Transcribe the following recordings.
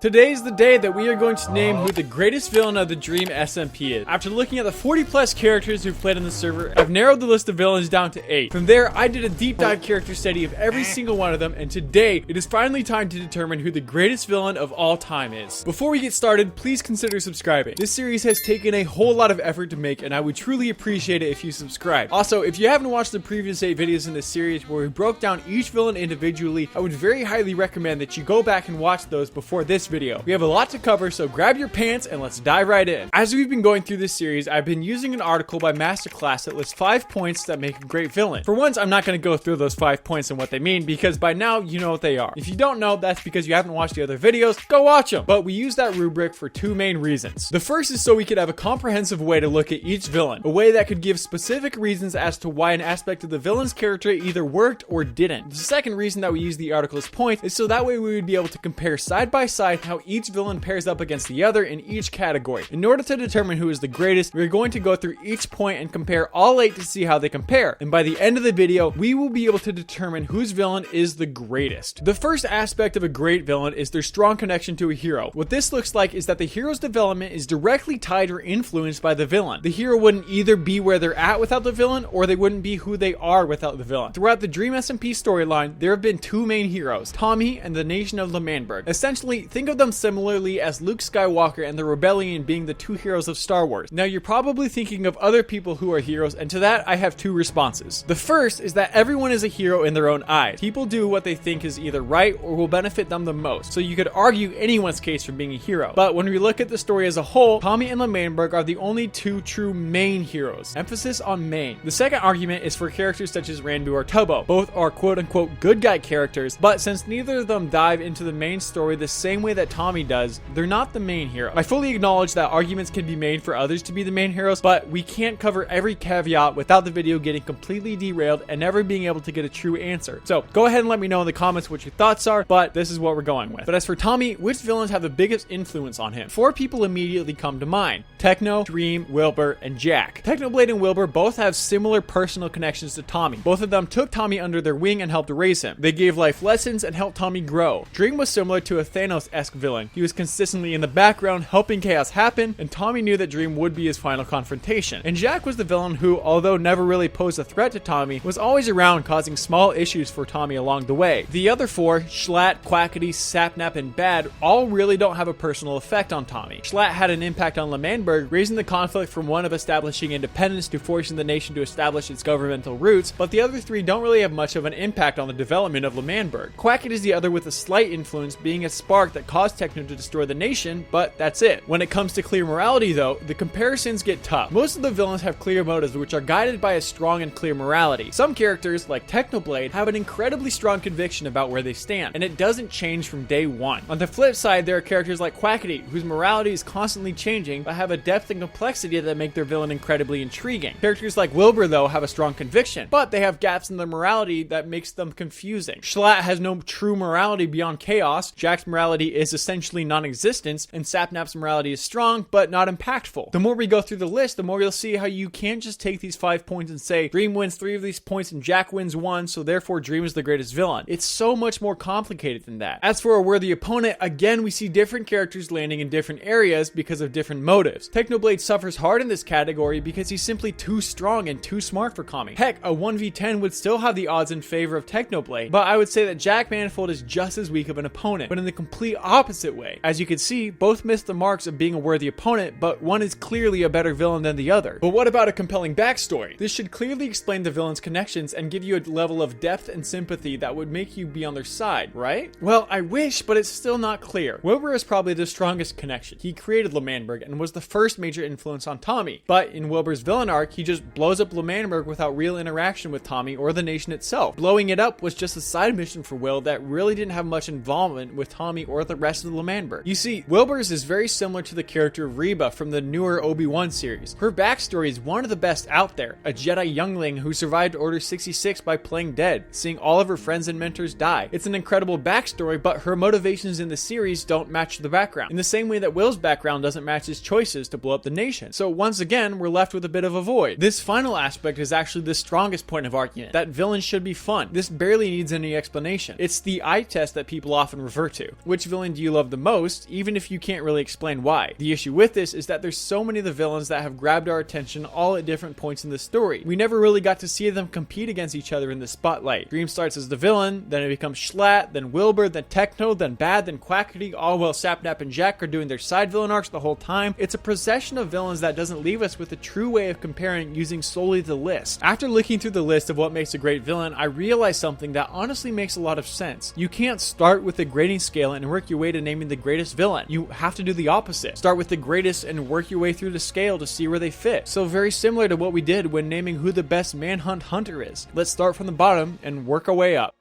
Today's the day that we are going to name who the greatest villain of the Dream SMP is. After looking at the 40 plus characters who've played on the server, I've narrowed the list of villains down to 8. From there, I did a deep dive character study of every single one of them, and today, it is finally time to determine who the greatest villain of all time is. Before we get started, please consider subscribing. This series has taken a whole lot of effort to make, and I would truly appreciate it if you subscribe. Also, if you haven't watched the previous 8 videos in this series where we broke down each villain individually, I would very highly recommend that you go back and watch those before this video. We have a lot to cover, so grab your pants and let's dive right in. As we've been going through this series, I've been using an article by Masterclass that lists 5 points that make a great villain. For once, I'm not going to go through those 5 points and what they mean, because by now you know what they are. If you don't know, that's because you haven't watched the other videos. Go watch them. But we use that rubric for 2 main reasons. The first is so we could have a comprehensive way to look at each villain, a way that could give specific reasons as to why an aspect of the villain's character either worked or didn't. The second reason that we use the article's point is so that way we would be able to compare side by side how each villain pairs up against the other in each category. In order to determine who is the greatest, we're going to go through each point and compare all 8 to see how they compare. And by the end of the video, we will be able to determine whose villain is the greatest. The first aspect of a great villain is their strong connection to a hero. What this looks like is that the hero's development is directly tied or influenced by the villain. The hero wouldn't either be where they're at without the villain, or they wouldn't be who they are without the villain. Throughout the Dream SMP storyline, there have been 2 main heroes, Tommy and the Nation of L'Manberg. Essentially, think of them similarly as Luke Skywalker and the Rebellion being the 2 heroes of Star Wars. Now, you're probably thinking of other people who are heroes, and to that, I have 2 responses. The first is that everyone is a hero in their own eyes. People do what they think is either right or will benefit them the most, so you could argue anyone's case for being a hero. But when we look at the story as a whole, Tommy and L'Manberg are the only 2 true main heroes. Emphasis on main. The second argument is for characters such as Ranbu or Tubbo. Both are quote-unquote good guy characters, but since neither of them dive into the main story the same way that Tommy does, they're not the main hero. I fully acknowledge that arguments can be made for others to be the main heroes, but we can't cover every caveat without the video getting completely derailed and never being able to get a true answer. So go ahead and let me know in the comments what your thoughts are, but this is what we're going with. But as for Tommy, which villains have the biggest influence on him? 4 people immediately come to mind: Techno, Dream, Wilbur, and Jack. Technoblade and Wilbur both have similar personal connections to Tommy. Both of them took Tommy under their wing and helped raise him. They gave life lessons and helped Tommy grow. Dream was similar to a Thanos-esque villain. He was consistently in the background helping chaos happen, and Tommy knew that Dream would be his final confrontation. And Jack was the villain who, although never really posed a threat to Tommy, was always around causing small issues for Tommy along the way. The other 4, Schlatt, Quackity, Sapnap, and Bad, all really don't have a personal effect on Tommy. Schlatt had an impact on L'Manberg, raising the conflict from one of establishing independence to forcing the nation to establish its governmental roots, but the other 3 don't really have much of an impact on the development of L'Manberg. Quackity is the other with a slight influence, being a spark that caused Techno to destroy the nation, but that's it. When it comes to clear morality though, the comparisons get tough. Most of the villains have clear motives which are guided by a strong and clear morality. Some characters, like Technoblade, have an incredibly strong conviction about where they stand, and it doesn't change from day one. On the flip side, there are characters like Quackity, whose morality is constantly changing, but have a depth and complexity that make their villain incredibly intriguing. Characters like Wilbur though have a strong conviction, but they have gaps in their morality that makes them confusing. Schlatt has no true morality beyond chaos, Jack's morality is essentially non-existent, and Sapnap's morality is strong, but not impactful. The more we go through the list, the more you'll see how you can't just take these 5 points and say, Dream wins 3 of these points and Jack wins 1, so therefore Dream is the greatest villain. It's so much more complicated than that. As for a worthy opponent, again, we see different characters landing in different areas because of different motives. Technoblade suffers hard in this category because he's simply too strong and too smart for Tommy. Heck, a 1v10 would still have the odds in favor of Technoblade, but I would say that Jack Manifold is just as weak of an opponent, but in the complete opposite way. As you can see, both miss the marks of being a worthy opponent, but one is clearly a better villain than the other. But what about a compelling backstory? This should clearly explain the villain's connections and give you a level of depth and sympathy that would make you be on their side, right? Well, I wish, but it's still not clear. Wilbur is probably the strongest connection. He created L'Manberg and was the first major influence on Tommy, but in Wilbur's villain arc, he just blows up L'Manberg without real interaction with Tommy or the nation itself. Blowing it up was just a side mission for Will that really didn't have much involvement with Tommy or the rest of the L'Manberg. You see, Wilbur's is very similar to the character of Reba from the newer Obi-Wan series. Her backstory is one of the best out there, a Jedi youngling who survived Order 66 by playing dead, seeing all of her friends and mentors die. It's an incredible backstory, but her motivations in the series don't match the background, in the same way that Will's background doesn't match his choices to blow up the nation. So once again, we're left with a bit of a void. This final aspect is actually the strongest point of argument, that villains should be fun. This barely needs any explanation. It's the eye test that people often refer to. Which villain villain do you love the most, even if you can't really explain why? The issue with this is that there's so many of the villains that have grabbed our attention all at different points in the story. We never really got to see them compete against each other in the spotlight. Dream starts as the villain, then it becomes Schlatt, then Wilbur, then Techno, then Bad, then Quackity, all while Sapnap and Jack are doing their side villain arcs the whole time. It's a procession of villains that doesn't leave us with a true way of comparing using solely the list. After looking through the list of what makes a great villain, I realized something that honestly makes a lot of sense. You can't start with the grading scale and work your way to naming the greatest villain. You have to do the opposite. Start with the greatest and work your way through the scale to see where they fit. So very similar to what we did when naming who the best manhunt hunter is. Let's start from the bottom and work our way up.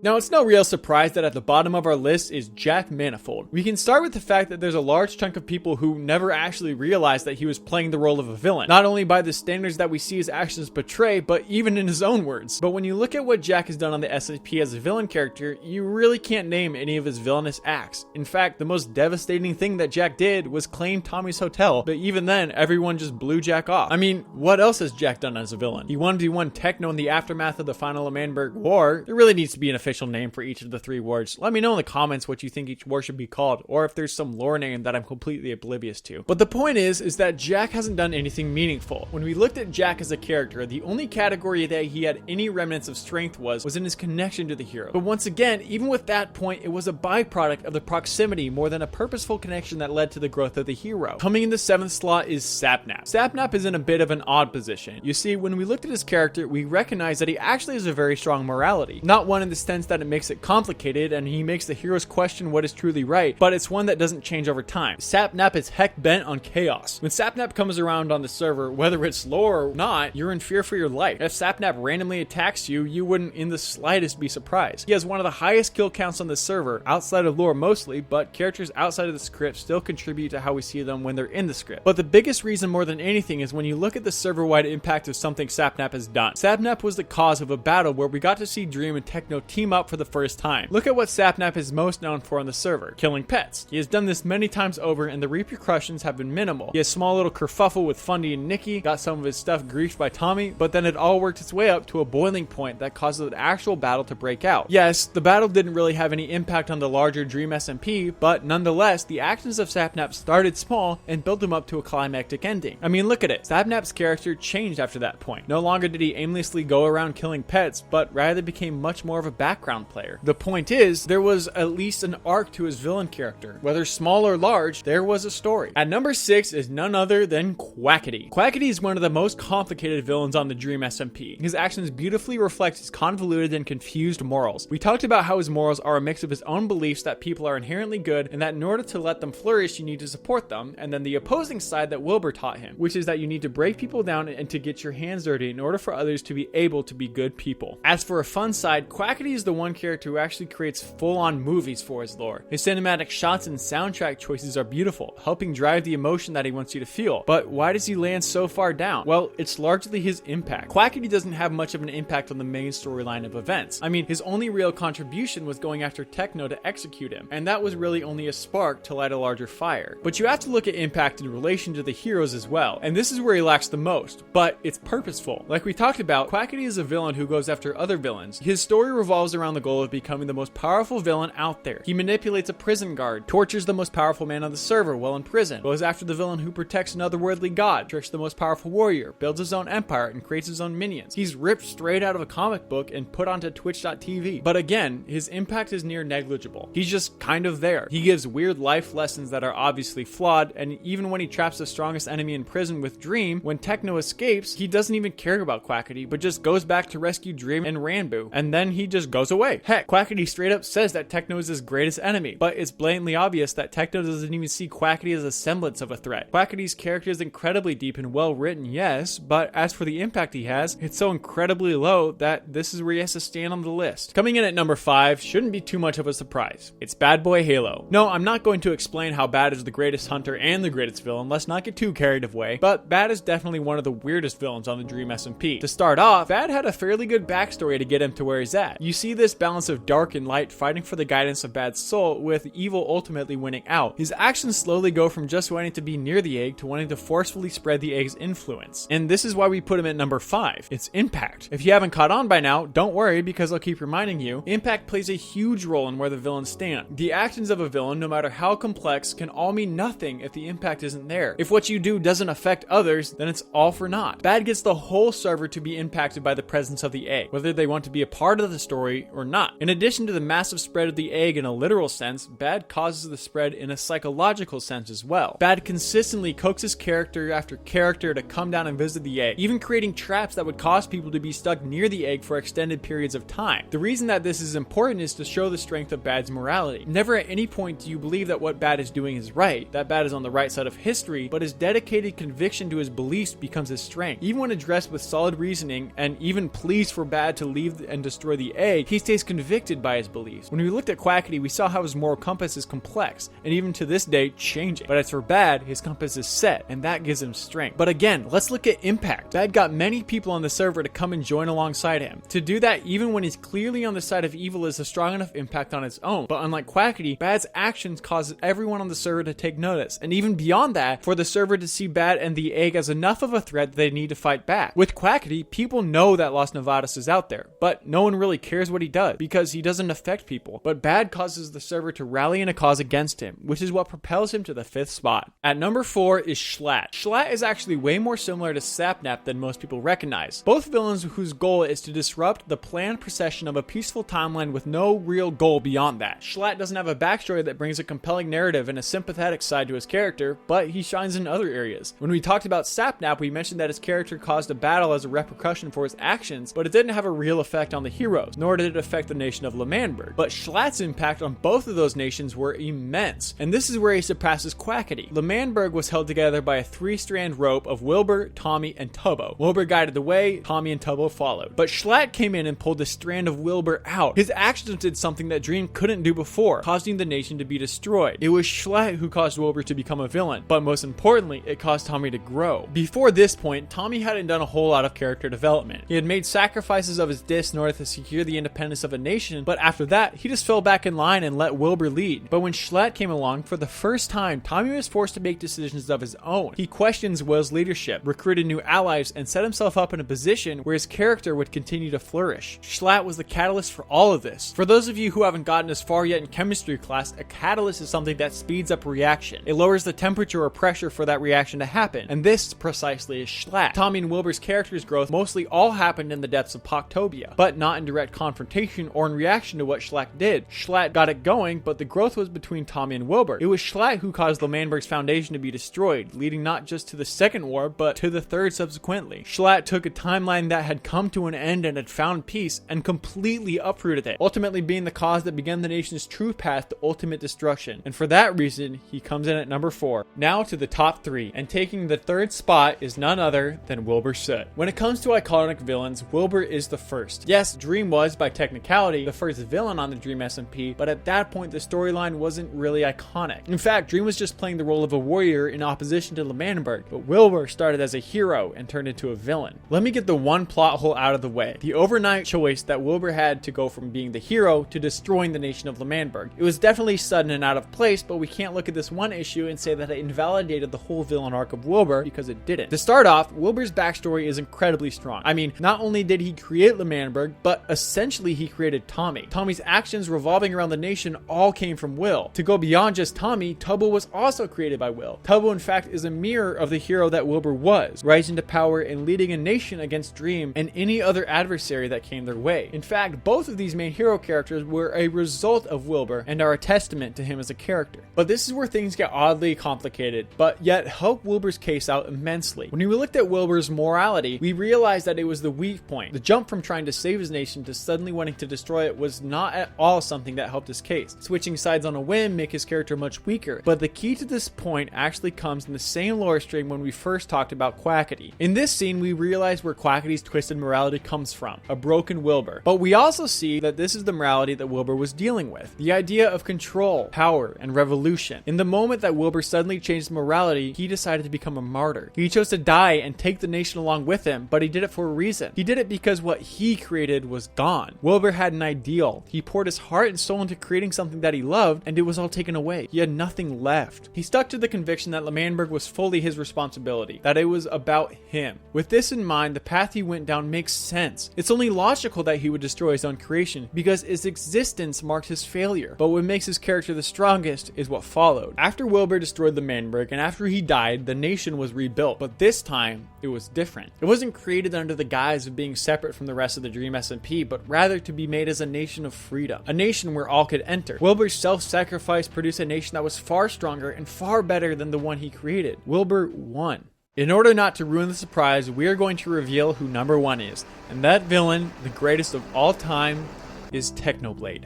Now, it's no real surprise that at the bottom of our list is Jack Manifold. We can start with the fact that there's a large chunk of people who never actually realized that he was playing the role of a villain, not only by the standards that we see his actions portray, but even in his own words. But when you look at what Jack has done on the SMP as a villain character, you really can't name any of his villainous acts. In fact, the most devastating thing that Jack did was claim Tommy's hotel, but even then, everyone just blew Jack off. I mean, what else has Jack done as a villain? He 1v1 Techno in the aftermath of the final Amandberg War. There really needs to be an official name for each of the 3 wards. Let me know in the comments what you think each war should be called, or if there's some lore name that I'm completely oblivious to. But the point is that Jack hasn't done anything meaningful. When we looked at Jack as a character, the only category that he had any remnants of strength was in his connection to the hero. But once again, even with that point, it was a byproduct of the proximity more than a purposeful connection that led to the growth of the hero. Coming in the 7th slot is Sapnap. Sapnap is in a bit of an odd position. You see, when we looked at his character, we recognized that he actually has a very strong morality. Not one in the sense that it makes it complicated and he makes the heroes question what is truly right, but it's one that doesn't change over time. Sapnap is heck bent on chaos. When Sapnap comes around on the server, whether it's lore or not, you're in fear for your life. If Sapnap randomly attacks you, you wouldn't in the slightest be surprised. He has one of the highest kill counts on the server, outside of lore mostly, but characters outside of the script still contribute to how we see them when they're in the script. But the biggest reason more than anything is when you look at the server-wide impact of something Sapnap has done. Sapnap was the cause of a battle where we got to see Dream and Techno team up for the first time. Look at what Sapnap is most known for on the server: killing pets. He has done this many times over and the repercussions have been minimal. He has small little kerfuffle with Fundy and Nikki, got some of his stuff griefed by Tommy, but then it all worked its way up to a boiling point that causes an actual battle to break out. Yes, the battle didn't really have any impact on the larger Dream SMP, but nonetheless, the actions of Sapnap started small and built him up to a climactic ending. I mean, look at it. Sapnap's character changed after that point. No longer did he aimlessly go around killing pets, but rather became much more of a background player. The point is, there was at least an arc to his villain character. Whether small or large, there was a story. At number 6 is none other than Quackity. Quackity is one of the most complicated villains on the Dream SMP. His actions beautifully reflect his convoluted and confused morals. We talked about how his morals are a mix of his own beliefs that people are inherently good and that in order to let them flourish, you need to support them, and then the opposing side that Wilbur taught him, which is that you need to break people down and to get your hands dirty in order for others to be able to be good people. As for a fun side, Quackity is the one character who actually creates full-on movies for his lore. His cinematic shots and soundtrack choices are beautiful, helping drive the emotion that he wants you to feel. But why does he land so far down? Well, it's largely his impact. Quackity doesn't have much of an impact on the main storyline of events. I mean, his only real contribution was going after Techno to execute him, and that was really only a spark to light a larger fire. But you have to look at impact in relation to the heroes as well, and this is where he lacks the most, but it's purposeful. Like we talked about, Quackity is a villain who goes after other villains. His story revolves around the goal of becoming the most powerful villain out there. He manipulates a prison guard, tortures the most powerful man on the server while in prison, goes after the villain who protects an otherworldly god, tricks the most powerful warrior, builds his own empire, and creates his own minions. He's ripped straight out of a comic book and put onto Twitch.tv. But again, his impact is near negligible. He's just kind of there. He gives weird life lessons that are obviously flawed, and even when he traps the strongest enemy in prison with Dream, when Techno escapes, he doesn't even care about Quackity, but just goes back to rescue Dream and Ranboo, and then he just goes away. Heck, Quackity straight up says that Techno is his greatest enemy, but it's blatantly obvious that Techno doesn't even see Quackity as a semblance of a threat. Quackity's character is incredibly deep and well written, yes, but as for the impact he has, it's so incredibly low that this is where he has to stand on the list. Coming in at number 5 shouldn't be too much of a surprise. It's Bad Boy Halo. No, I'm not going to explain how Bad is the greatest hunter and the greatest villain, let's not get too carried away, but Bad is definitely one of the weirdest villains on the Dream SMP. To start off, Bad had a fairly good backstory to get him to where he's at. You see this balance of dark and light fighting for the guidance of Bad's soul, with evil ultimately winning out. His actions slowly go from just wanting to be near the egg to wanting to forcefully spread the egg's influence. And this is why we put him at number 5. It's impact. If you haven't caught on by now, don't worry, because I'll keep reminding you, impact plays a huge role in where the villains stand. The actions of a villain, no matter how complex, can all mean nothing if the impact isn't there. If what you do doesn't affect others, then it's all for naught. Bad gets the whole server to be impacted by the presence of the egg, whether they want to be a part of the story or not. In addition to the massive spread of the egg in a literal sense, Bad causes the spread in a psychological sense as well. Bad consistently coaxes character after character to come down and visit the egg, even creating traps that would cause people to be stuck near the egg for extended periods of time. The reason that this is important is to show the strength of Bad's morality. Never at any point do you believe that what Bad is doing is right, that Bad is on the right side of history, but his dedicated conviction to his beliefs becomes his strength. Even when addressed with solid reasoning and even pleas for Bad to leave and destroy the egg, he stays convicted by his beliefs. When we looked at Quackity, we saw how his moral compass is complex, and even to this day, changing. But as for Bad, his compass is set, and that gives him strength. But again, let's look at impact. Bad got many people on the server to come and join alongside him. To do that, even when he's clearly on the side of evil, is a strong enough impact on its own. But unlike Quackity, Bad's actions causes everyone on the server to take notice, and even beyond that, for the server to see Bad and the egg as enough of a threat that they need to fight back. With Quackity, people know that Los Nevadas is out there, but no one really cares what he does, because he doesn't affect people. But Bad causes the server to rally in a cause against him, which is what propels him to the 5th spot. At number 4 is Schlatt. Schlatt is actually way more similar to Sapnap than most people recognize. Both villains whose goal is to disrupt the planned procession of a peaceful timeline with no real goal beyond that. Schlatt doesn't have a backstory that brings a compelling narrative and a sympathetic side to his character, but he shines in other areas. When we talked about Sapnap, we mentioned that his character caused a battle as a repercussion for his actions, but it didn't have a real effect on the heroes, nor did it affect the nation of L'Manberg. But Schlatt's impact on both of those nations were immense, and this is where he surpasses Quackity. L'Manberg was held together by a 3-strand rope of Wilbur, Tommy, and Tubbo. Wilbur guided the way, Tommy and Tubbo followed. But Schlatt came in and pulled the strand of Wilbur out. His actions did something that Dream couldn't do before, causing the nation to be destroyed. It was Schlatt who caused Wilbur to become a villain, but most importantly, it caused Tommy to grow. Before this point, Tommy hadn't done a whole lot of character development. He had made sacrifices of his disc in order to secure the independence of a nation, but after that, he just fell back in line and let Wilbur lead. But when Schlatt came along, for the first time, Tommy was forced to make decisions of his own. He questions Will's leadership, recruited new allies, and set himself up in a position where his character would continue to flourish. Schlatt was the catalyst for all of this. For those of you who haven't gotten as far yet in chemistry class, a catalyst is something that speeds up reaction. It lowers the temperature or pressure for that reaction to happen, and this precisely is Schlatt. Tommy and Wilbur's character's growth mostly all happened in the depths of Poctobia, but not in direct confrontation or in reaction to what Schlatt did. Schlatt got it going, but the growth was between Tommy and Wilbur. It was Schlatt who caused L'Manberg's foundation to be destroyed, leading not just to the second war, but to the third subsequently. Schlatt took a timeline that had come to an end and had found peace, and completely uprooted it, ultimately being the cause that began the nation's true path to ultimate destruction. And for that reason, he comes in at number 4. Now to the top 3, and taking the 3rd spot is none other than Wilbur Soot. When it comes to iconic villains, Wilbur is the first. Yes, Dream was, by technicality, the first villain on the Dream SMP, but at that point the storyline wasn't really iconic. In fact, Dream was just playing the role of a warrior in opposition to L'Manberg, but Wilbur started as a hero and turned into a villain. Let me get the one plot hole out of the way. The overnight choice that Wilbur had to go from being the hero to destroying the nation of L'Manberg. It was definitely sudden and out of place, but we can't look at this one issue and say that it invalidated the whole villain arc of Wilbur, because it didn't. To start off, Wilbur's backstory is incredibly strong. I mean, not only did he create L'Manberg, but essentially he created Tommy. Tommy's actions revolving around the nation all came from Will. To go beyond just Tommy, Tubbo was also created by Will. Tubbo, in fact, is a mirror of the hero that Wilbur was, rising to power and leading a nation against Dream and any other adversary that came their way. In fact, both of these main hero characters were a result of Wilbur and are a testament to him as a character. But this is where things get oddly complicated, but yet help Wilbur's case out immensely. When we looked at Wilbur's morality, we realized that it was the weak point. The jump from trying to save his nation to suddenly wanting to destroy it was not at all something that helped his case. Switching sides on a whim make his character much weaker, but the key to this point actually comes in the same lore string when we first talked about Quackity. In this scene, we realize where Quackity's twisted morality comes from, a broken Wilbur. But we also see that this is the morality that Wilbur was dealing with. The idea of control, power, and revolution. In the moment that Wilbur suddenly changed morality, he decided to become a martyr. He chose to die and take the nation along with him, but he did it for a reason. He did it because what he created was gone. Wilbur had an ideal. He poured his heart and soul into creating something that he loved, and it was all taken away. He had nothing left. He stuck to the conviction that L'Manberg was fully his responsibility, that it was about him. With this in mind, the path he went down makes sense. It's only logical that he would destroy his own creation, because its existence marked his failure. But what makes his character the strongest is what followed. After Wilbur destroyed L'Manberg, and after he died, the nation was rebuilt. But this time, it was different. It wasn't created under the guise of being separate from the rest of the Dream SMP, but rather to be made as a nation of freedom. A nation where all could enter. Wilbur's self-sacrifice produced a nation that was far stronger and far better than the one he created. Wilbur won. In order not to ruin the surprise, we are going to reveal who number 1 is. And that villain, the greatest of all time, is Technoblade.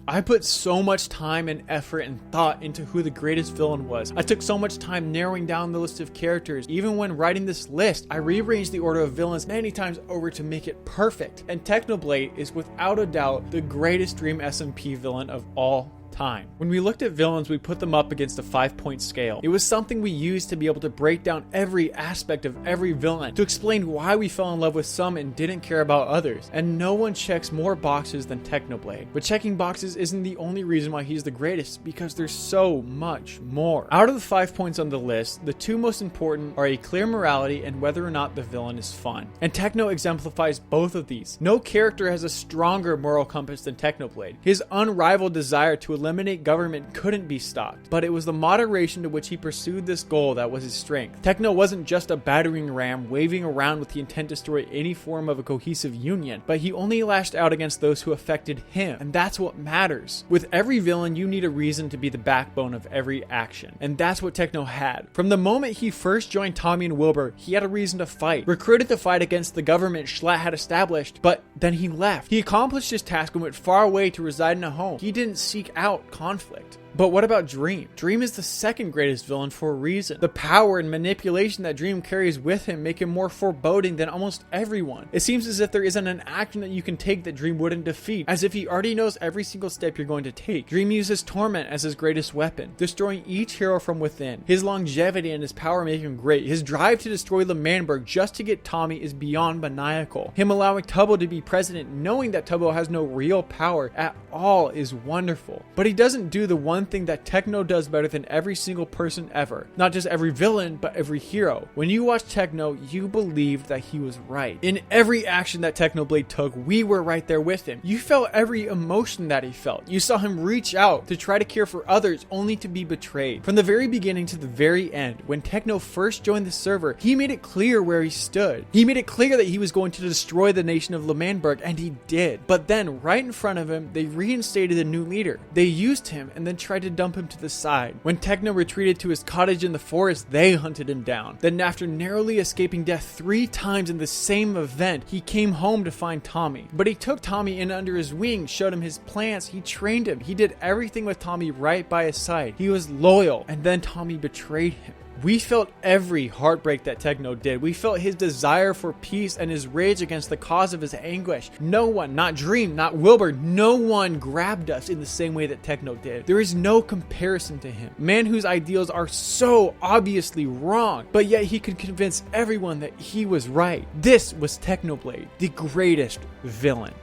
I put so much time and effort and thought into who the greatest villain was. I took so much time narrowing down the list of characters. Even when writing this list, I rearranged the order of villains many times over to make it perfect. And Technoblade is without a doubt the greatest Dream SMP villain of all time. When we looked at villains, we put them up against a 5-point scale. It was something we used to be able to break down every aspect of every villain, to explain why we fell in love with some and didn't care about others. And no one checks more boxes than Technoblade. But checking boxes isn't the only reason why he's the greatest, because there's so much more. Out of the 5 points on the list, the 2 most important are a clear morality and whether or not the villain is fun. And Techno exemplifies both of these. No character has a stronger moral compass than Technoblade. His unrivaled desire to eliminate government couldn't be stopped, but it was the moderation to which he pursued this goal that was his strength. Techno wasn't just a battering ram waving around with the intent to destroy any form of a cohesive union, but he only lashed out against those who affected him, and that's what matters. With every villain, you need a reason to be the backbone of every action, and that's what Techno had. From the moment he first joined Tommy and Wilbur, he had a reason to fight, recruited to fight against the government Schlatt had established, but then he left. He accomplished his task and went far away to reside in a home. He didn't seek out conflict. But what about Dream? Dream is the second greatest villain for a reason. The power and manipulation that Dream carries with him make him more foreboding than almost everyone. It seems as if there isn't an action that you can take that Dream wouldn't defeat, as if he already knows every single step you're going to take. Dream uses torment as his greatest weapon, destroying each hero from within. His longevity and his power make him great. His drive to destroy L'Manberg just to get Tommy is beyond maniacal. Him allowing Tubbo to be president, knowing that Tubbo has no real power at all, is wonderful. But he doesn't do the one thing that Techno does better than every single person ever. Not just every villain, but every hero. When you watch Techno, you believed that he was right. In every action that Technoblade took, we were right there with him. You felt every emotion that he felt. You saw him reach out to try to care for others only to be betrayed. From the very beginning to the very end, when Techno first joined the server, he made it clear where he stood. He made it clear that he was going to destroy the nation of L'Manberg, and he did. But then, right in front of him, they reinstated a new leader. They used him and then tried to dump him to the side. When Techno retreated to his cottage in the forest, they hunted him down. Then after narrowly escaping death 3 times in the same event, he came home to find Tommy. But he took Tommy in under his wing, showed him his plans, he trained him, he did everything with Tommy right by his side. He was loyal, and then Tommy betrayed him. We felt every heartbreak that Techno did. We felt his desire for peace and his rage against the cause of his anguish. No one, not Dream, not Wilbur, no one grabbed us in the same way that Techno did. There is no comparison to him. Man whose ideals are so obviously wrong, but yet he could convince everyone that he was right. This was Technoblade, the greatest villain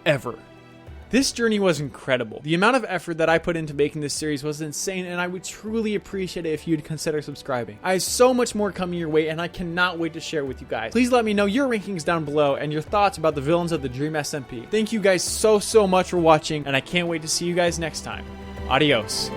ever. This journey was incredible. The amount of effort that I put into making this series was insane, and I would truly appreciate it if you'd consider subscribing. I have so much more coming your way, and I cannot wait to share it with you guys. Please let me know your rankings down below and your thoughts about the villains of the Dream SMP. Thank you guys so much for watching, and I can't wait to see you guys next time. Adios.